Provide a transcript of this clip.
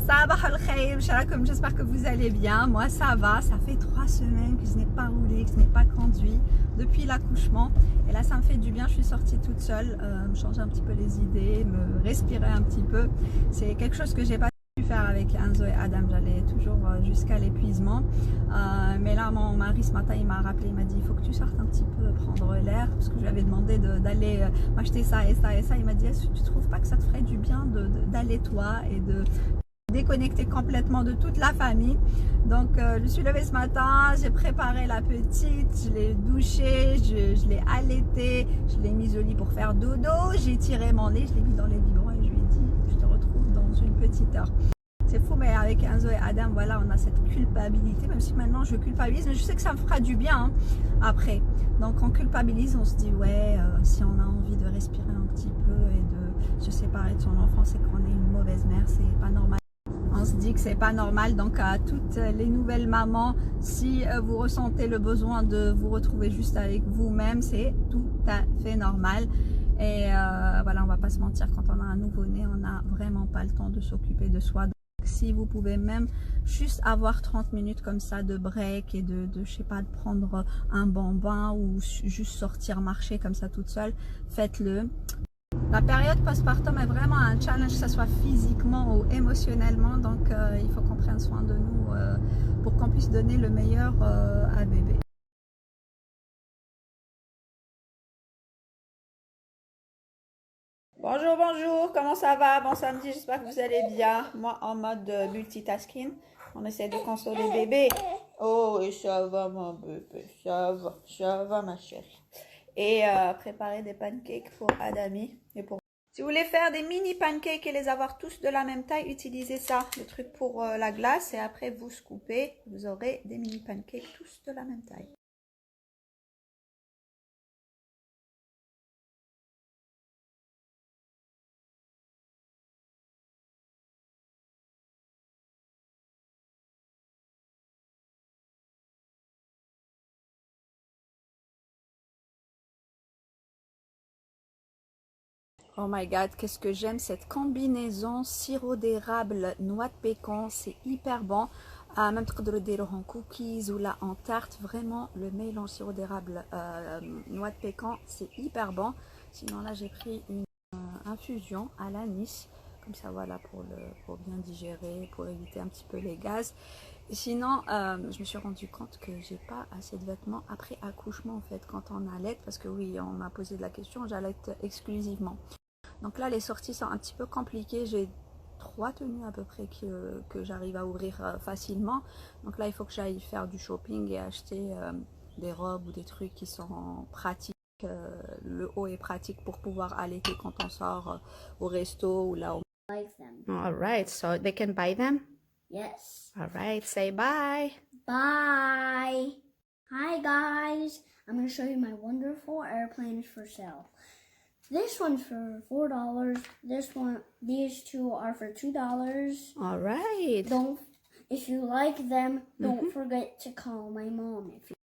Sabah al-Khair, j'espère que vous allez bien. Moi ça va, ça fait 3 semaines que je n'ai pas roulé, que je n'ai pas conduit depuis l'accouchement. Et là ça me fait du bien, je suis sortie toute seule, me changer un petit peu les idées, me respirer un petit peu. C'est quelque chose que j'ai pas pu faire avec Enzo et Adam, j'allais toujours jusqu'à l'épuisement. Mais là mon mari ce matin il m'a rappelé, il m'a dit il faut que tu sortes un petit peu, prendre l'air, parce que je lui avais demandé d'aller m'acheter ça et ça et ça. Il m'a dit est-ce que tu trouves pas que ça te ferait du bien d'aller toi et de déconnecté complètement de toute la famille. Donc je suis levée ce matin, j'ai préparé la petite, je l'ai douchée, je l'ai allaitée, je l'ai mise au lit pour faire dodo, j'ai tiré mon lait, je l'ai mis dans les biberons et je lui ai dit je te retrouve dans une petite heure. C'est fou, mais avec Enzo et Adam, voilà, on a cette culpabilité, même si maintenant je culpabilise, mais je sais que ça me fera du bien hein, après. Donc on culpabilise, on se dit ouais, si on a envie de respirer un petit peu et de se séparer de son enfant, c'est qu'on est une mauvaise mère, c'est pas normal. On se dit que c'est pas normal. Donc à toutes les nouvelles mamans, si vous ressentez le besoin de vous retrouver juste avec vous-même, c'est tout à fait normal. Et voilà, on va pas se mentir, quand on a un nouveau-né, on n'a vraiment pas le temps de s'occuper de soi. Donc, si vous pouvez même juste avoir 30 minutes comme ça de break et je sais pas, de prendre un bon bain ou juste sortir marcher comme ça toute seule, faites-le. La période postpartum est vraiment un challenge, que ce soit physiquement ou émotionnellement, donc il faut qu'on prenne soin de nous pour qu'on puisse donner le meilleur à bébé. Bonjour, bonjour, comment ça va? Bon samedi, j'espère que vous allez bien. Moi en mode multitasking, on essaie de consoler bébé. Oh, et ça va mon bébé, ça va ma chérie. Et préparer des pancakes pour Adami et pour... Si vous voulez faire des mini pancakes et les avoir tous de la même taille, utilisez ça, le truc pour la glace, et après vous scoopez, vous aurez des mini pancakes tous de la même taille. Oh my god, qu'est-ce que j'aime cette combinaison sirop d'érable, noix de pécan, c'est hyper bon. Même تقدروا ديروه en cookies ou là en tarte, vraiment le mélange sirop d'érable, noix de pécan, c'est hyper bon. Sinon là j'ai pris une infusion à l'anis, comme ça voilà pour bien digérer, pour éviter un petit peu les gaz. Et sinon je me suis rendu compte que j'ai pas assez de vêtements après accouchement en fait quand on allait, parce que oui on m'a posé de la question, j'allaite exclusivement. Donc là, les sorties sont un petit peu compliquées. J'ai 3 tenues à peu près que j'arrive à ouvrir facilement. Donc là, il faut que j'aille faire du shopping et acheter des robes ou des trucs qui sont pratiques. Le haut est pratique pour pouvoir allaiter quand on sort au resto ou là au... Like them. All right, so they can buy them? Yes. All right, say bye. Bye. Hi guys. I'm going to show you my wonderful airplanes for sale. This one's for $4. These two are for $2. All right. If you like them, don't forget to call my mom if you